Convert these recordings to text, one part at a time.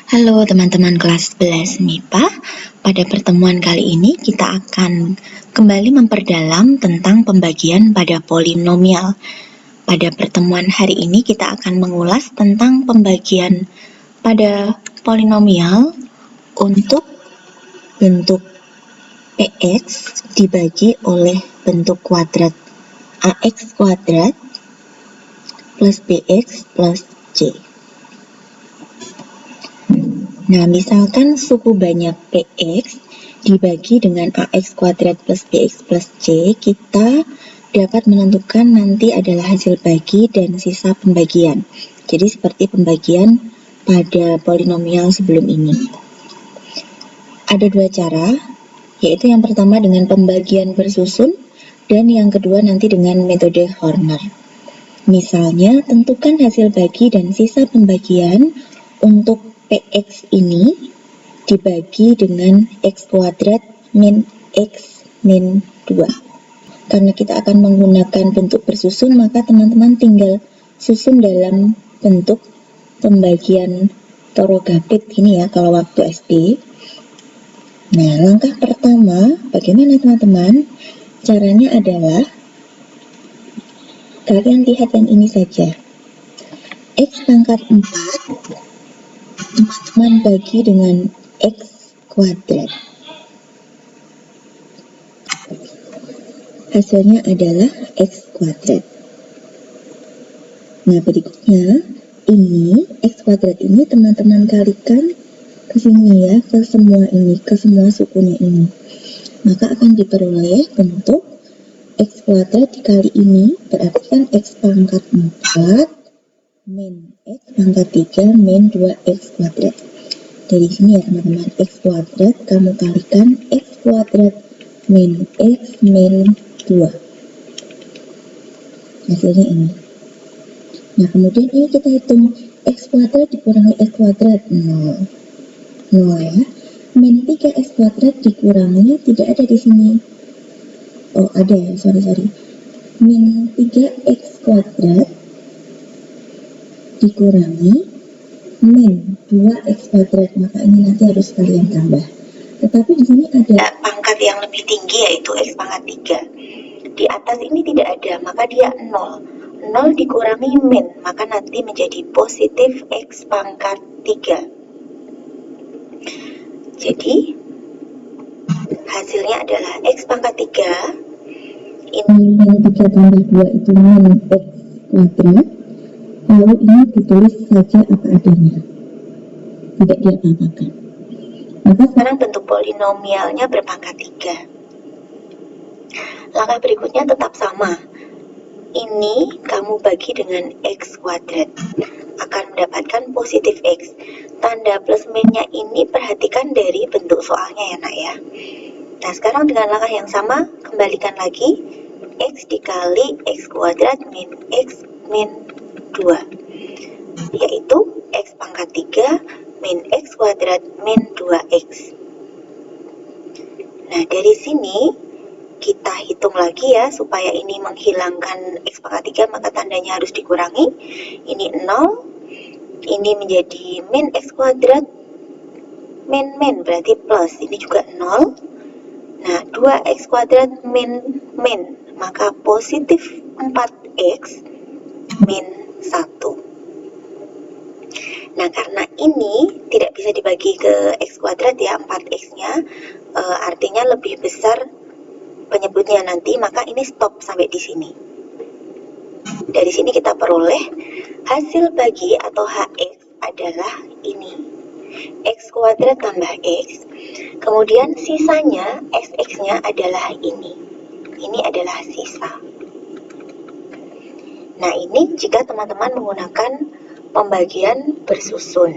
Halo teman-teman kelas 11 MIPA. Pada pertemuan kali ini kita akan kembali memperdalam tentang pembagian pada polinomial. Pada pertemuan hari ini kita akan mengulas tentang pembagian pada polinomial untuk bentuk px dibagi oleh bentuk kuadrat ax kuadrat plus bx plus c. Nah, misalkan suku banyak px dibagi dengan ax kuadrat plus bx plus c, kita dapat menentukan nanti adalah hasil bagi dan sisa pembagian. Jadi seperti pembagian pada polinomial sebelum ini. Ada dua cara, yaitu yang pertama dengan pembagian bersusun dan yang kedua nanti dengan metode Horner. Misalnya, tentukan hasil bagi dan sisa pembagian untuk px ini dibagi dengan x kuadrat min x min 2. Karena kita akan menggunakan bentuk bersusun, maka teman-teman tinggal susun dalam bentuk pembagian torogapit ini ya, kalau waktu SD. Nah, langkah pertama, bagaimana teman-teman? Caranya adalah kalian lihat yang ini saja. X pangkat 4 teman-teman bagi dengan x kuadrat. Hasilnya adalah x kuadrat. Nah, berikutnya ini x kuadrat ini teman-teman kalikan ke sini ya, ke semua ini, ke semua sukunya ini. Maka akan diperoleh bentuk x kuadrat dikali ini, berarti kan x pangkat 4 min x pangkat 3 min 2x kuadrat. Dari sini ya teman-teman, x kuadrat kamu kalikan x kuadrat min x min 2. Hasilnya ini. Nah, kemudian ini kita hitung x kuadrat dikurangi x kuadrat 0. 0 ya. Min 3x kuadrat dikurangi, tidak ada di sini. Oh, ada ya, sorry. Min 3x kuadrat dikurangi min 2x kuadrat, maka ini nanti harus kalian tambah. Tetapi di sini ada pangkat yang lebih tinggi, yaitu x pangkat 3. Di atas ini tidak ada, maka dia 0. 0 dikurangi min, maka nanti menjadi positif x pangkat 3. Jadi hasilnya adalah x pangkat 3. Ini min 3 tambah 2 itu min x kuadrat. Lalu ini ditulis saja apa adanya, tidak diapa-apakan. Maka sekarang bentuk polinomialnya berpangkat 3. Langkah berikutnya tetap sama. Ini kamu bagi dengan x kuadrat, akan mendapatkan positif x. Tanda plus minnya ini perhatikan dari bentuk soalnya ya nak ya. Nah, sekarang dengan langkah yang sama, kembalikan lagi x dikali x kuadrat min x min 2, yaitu x pangkat 3 min x kuadrat min 2x. Nah, dari sini kita hitung lagi ya, supaya ini menghilangkan x pangkat 3, maka tandanya harus dikurangi. Ini 0, ini menjadi min x kuadrat min berarti plus, ini juga 0. Nah, 2x kuadrat min, maka positif 4x min 1. Nah, karena ini tidak bisa dibagi ke x kuadrat ya, 4x-nya, artinya lebih besar penyebutnya nanti, maka ini stop sampai di sini. Dari sini kita peroleh hasil bagi atau hx adalah ini, x kuadrat tambah x, kemudian sisanya sx-nya adalah ini adalah sisa. Nah, ini jika teman-teman menggunakan pembagian bersusun.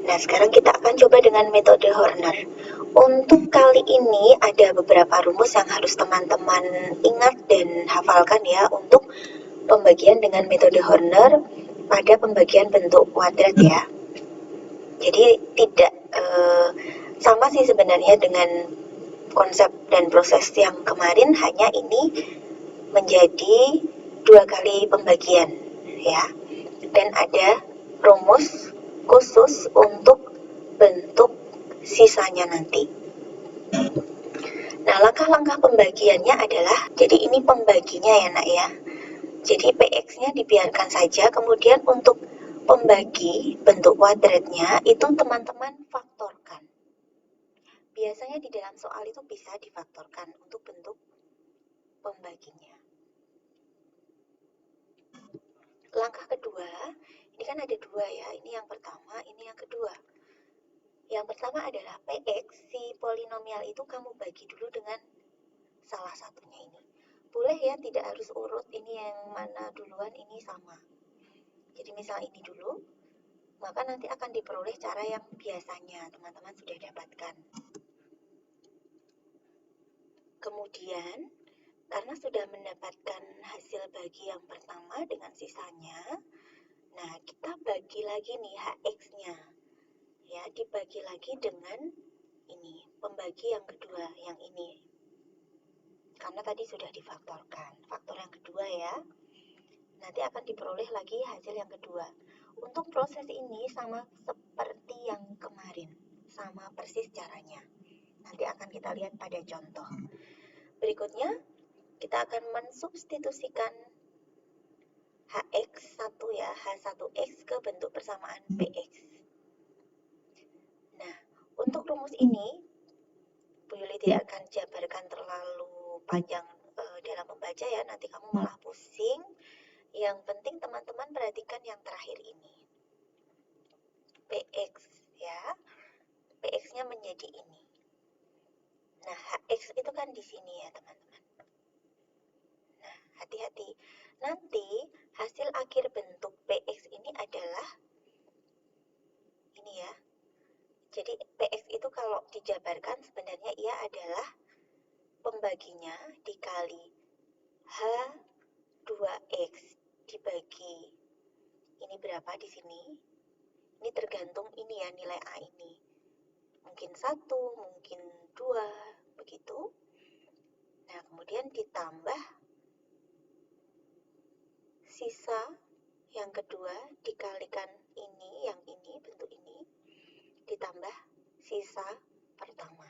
Nah, sekarang kita akan coba dengan metode Horner. Untuk kali ini ada beberapa rumus yang harus teman-teman ingat dan hafalkan ya, untuk pembagian dengan metode Horner pada pembagian bentuk kuadrat ya. Jadi tidak sama sih sebenarnya dengan konsep dan proses yang kemarin, hanya ini menjadi 2 kali pembagian ya, dan ada rumus khusus untuk bentuk sisanya nanti. Nah, langkah-langkah pembagiannya adalah, jadi ini pembaginya ya nak ya. Jadi PX-nya dibiarkan saja, kemudian untuk pembagi bentuk kuadratnya itu teman-teman faktorkan. Biasanya di dalam soal itu bisa difaktorkan untuk bentuk pembaginya. Langkah kedua, ini kan ada dua ya, ini yang pertama, ini yang kedua. Yang pertama adalah PX, si polinomial itu kamu bagi dulu dengan salah satunya ini. Boleh ya, tidak harus urut, ini yang mana duluan, ini sama. Jadi misal ini dulu, maka nanti akan diperoleh cara yang biasanya teman-teman sudah dapatkan. Kemudian, karena sudah mendapatkan hasil bagi yang pertama dengan sisanya, nah kita bagi lagi nih HX-nya. Ya, dibagi lagi dengan ini, pembagi yang kedua, yang ini. Karena tadi sudah difaktorkan, faktor yang kedua ya. Nanti akan diperoleh lagi hasil yang kedua. Untuk proses ini sama seperti yang kemarin, sama persis caranya. Nanti akan kita lihat pada contoh. Berikutnya, kita akan mensubstitusikan HX1 ya, H1X ke bentuk persamaan PX. Nah, untuk rumus ini, Bu Yuli tidak akan jabarkan terlalu panjang dalam membaca ya, nanti kamu malah pusing. Yang penting teman-teman perhatikan yang terakhir ini. PX ya, PX-nya menjadi ini. Nah, HX itu kan di sini ya teman-teman. Nah, hati-hati. Nanti hasil akhir bentuk PX ini adalah ini ya. Jadi PX itu kalau dijabarkan sebenarnya ia adalah pembaginya dikali H2X dibagi ini berapa di sini. Ini tergantung ini ya, nilai A ini. Mungkin 1, mungkin 2, begitu. Nah, kemudian ditambah sisa yang kedua dikalikan ini, yang ini, bentuk ini, ditambah sisa pertama.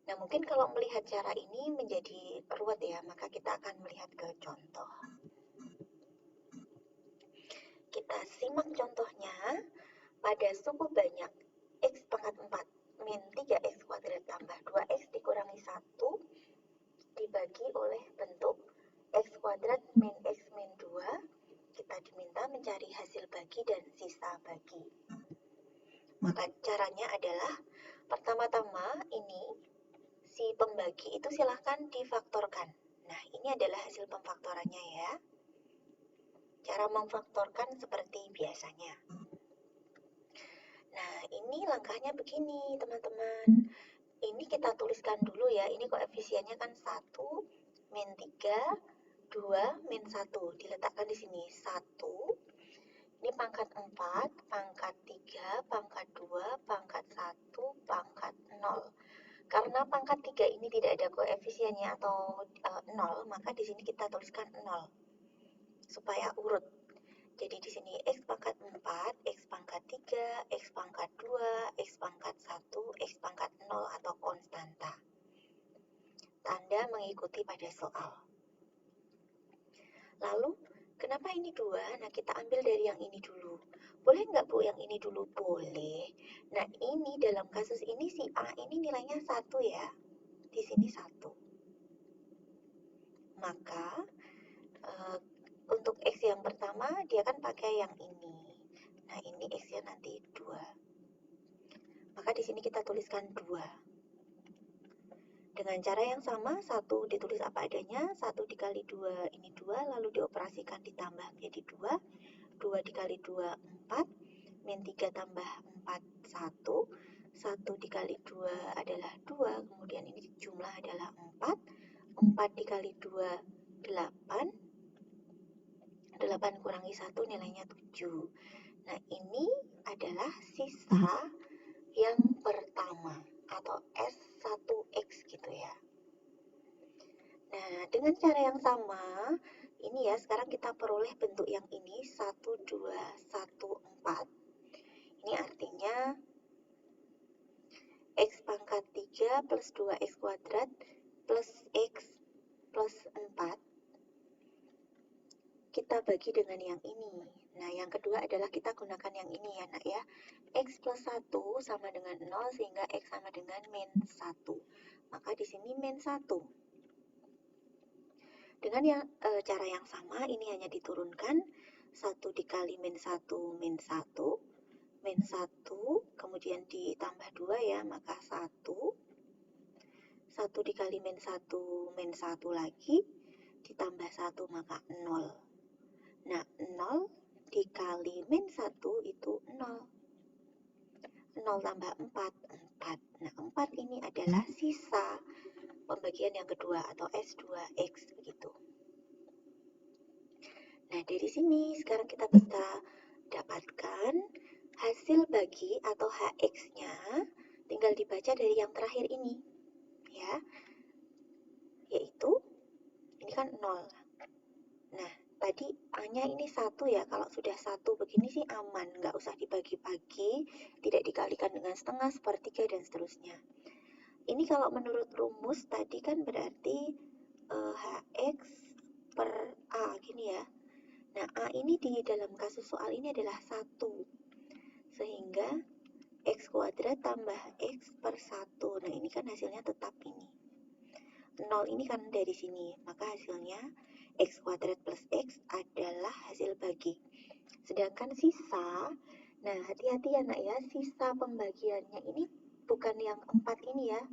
Nah, mungkin kalau melihat cara ini menjadi ruwet ya, maka kita akan melihat ke contoh. Kita simak contohnya. Pada suku banyak X pangkat 4 min 3X kuadrat tambah 2X dikurangi 1 dibagi oleh bentuk X kuadrat min X min 2, kita diminta mencari hasil bagi dan sisa bagi. Maka caranya adalah, pertama-tama ini, si pembagi itu silahkan difaktorkan. Nah, ini adalah hasil pemfaktorannya ya. Cara memfaktorkan seperti biasanya. Nah, ini langkahnya begini teman-teman. Ini kita tuliskan dulu ya, ini koefisiennya kan 1, min 3, 2, min 1. Diletakkan di sini 1. Ini pangkat 4, pangkat 3, pangkat 2, pangkat 1, pangkat 0. Karena pangkat 3 ini tidak ada koefisiennya atau 0, maka di sini kita tuliskan 0. Supaya urut. Jadi di sini X pangkat 4, X pangkat 3, X pangkat 2, X pangkat 1, X pangkat 0 atau konstanta. Tanda mengikuti pada soal. Lalu, kenapa ini 2? Nah, kita ambil dari yang ini dulu. Boleh nggak Bu yang ini dulu? Boleh. Nah, ini dalam kasus ini si A ini nilainya 1 ya. Di sini 1. Maka, untuk X yang pertama, dia kan pakai yang ini. Nah, ini X-nya nanti 2. Maka di sini kita tuliskan 2. Dengan cara yang sama, 1 ditulis apa adanya, 1 dikali 2, ini 2, lalu dioperasikan ditambah menjadi 2. 2 dikali 2, 4. Min 3 tambah 4, 1. 1 dikali 2 adalah 2, kemudian ini jumlah adalah 4. 4 dikali 2, 8. 8 kurangi 1 nilainya 7. Nah, ini adalah sisa yang pertama atau S1X gitu ya. Nah, dengan cara yang sama, ini ya, sekarang kita peroleh bentuk yang ini 1, 2, 1, 4 Ini artinya X pangkat 3 plus 2X kuadrat plus X plus 4 kita bagi dengan yang ini. Nah, yang kedua adalah kita gunakan yang ini ya nak ya. X plus 1 sama dengan 0 sehingga X sama dengan min 1. Maka di sini min 1. Dengan cara yang sama, ini hanya diturunkan. 1 dikali min 1, min 1. Min 1, kemudian ditambah 2 ya, maka 1. 1 dikali min 1, min 1 lagi. Ditambah 1, maka 0. Nah, 0 dikali min 1 itu 0. 0 tambah 4, 4. Nah, 4 ini adalah sisa pembagian yang kedua atau S2X begitu. Nah, dari sini sekarang kita bisa dapatkan hasil bagi atau HX-nya tinggal dibaca dari yang terakhir ini. Ya. Yaitu ini kan 0. Nah, tadi A-nya ini 1 ya, kalau sudah 1 begini sih aman, nggak usah dibagi-bagi, tidak dikalikan dengan setengah, sepertiga, dan seterusnya. Ini kalau menurut rumus tadi kan berarti HX per A, gini ya. Nah, A ini di dalam kasus soal ini adalah 1, sehingga X kuadrat tambah X per 1, nah ini kan hasilnya tetap ini. 0 ini kan dari sini, maka hasilnya X kuadrat plus X adalah hasil bagi. Sedangkan sisa, nah hati-hati ya nak ya, sisa pembagiannya ini bukan yang 4 ini ya,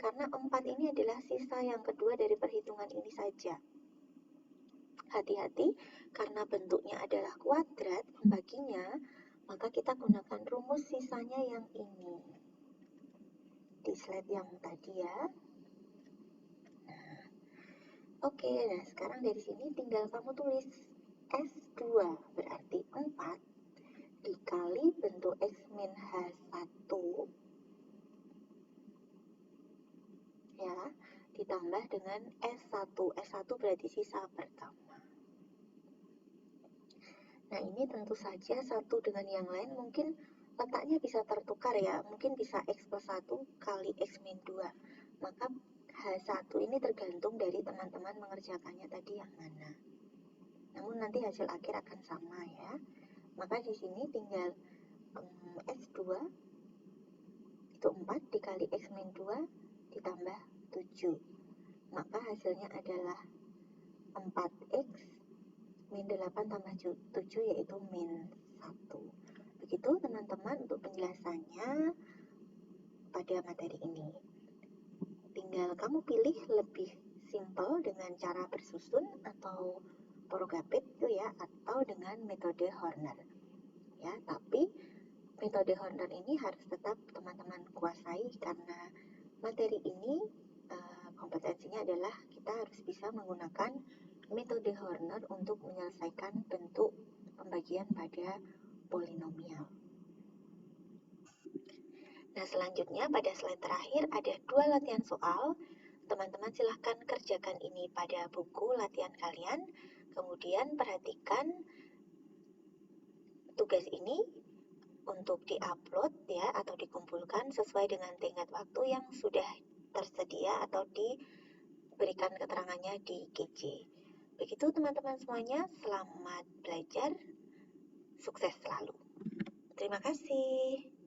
karena 4 ini adalah sisa yang kedua dari perhitungan ini saja. Hati-hati, karena bentuknya adalah kuadrat pembaginya, maka kita gunakan rumus sisanya yang ini. Di slide yang tadi ya. Oke, nah sekarang dari sini tinggal kamu tulis S2 berarti 4 dikali bentuk X min H1 ya, ditambah dengan S1. S1 berarti sisa pertama. Nah, ini tentu saja satu dengan yang lain mungkin letaknya bisa tertukar ya, mungkin bisa X plus 1 kali X min 2. Maka H1 ini tergantung dari teman-teman mengerjakannya tadi yang mana. Namun nanti hasil akhir akan sama ya. Maka di sini tinggal S2 itu 4 dikali X min 2 ditambah 7. Maka hasilnya adalah 4X min 8 tambah 7 yaitu min 1. Begitu teman-teman untuk penjelasannya pada materi ini. Tinggal kamu pilih lebih simple dengan cara bersusun atau porogapit itu ya, atau dengan metode Horner. Ya, tapi metode Horner ini harus tetap teman-teman kuasai karena materi ini kompetensinya adalah kita harus bisa menggunakan metode Horner untuk menyelesaikan bentuk pembagian pada polinomial. Nah, selanjutnya pada slide terakhir ada 2 latihan soal. Teman-teman silahkan kerjakan ini pada buku latihan kalian. Kemudian perhatikan tugas ini untuk diupload ya atau dikumpulkan sesuai dengan tenggat waktu yang sudah tersedia atau diberikan keterangannya di GC. Begitu teman-teman semuanya, selamat belajar, sukses selalu. Terima kasih.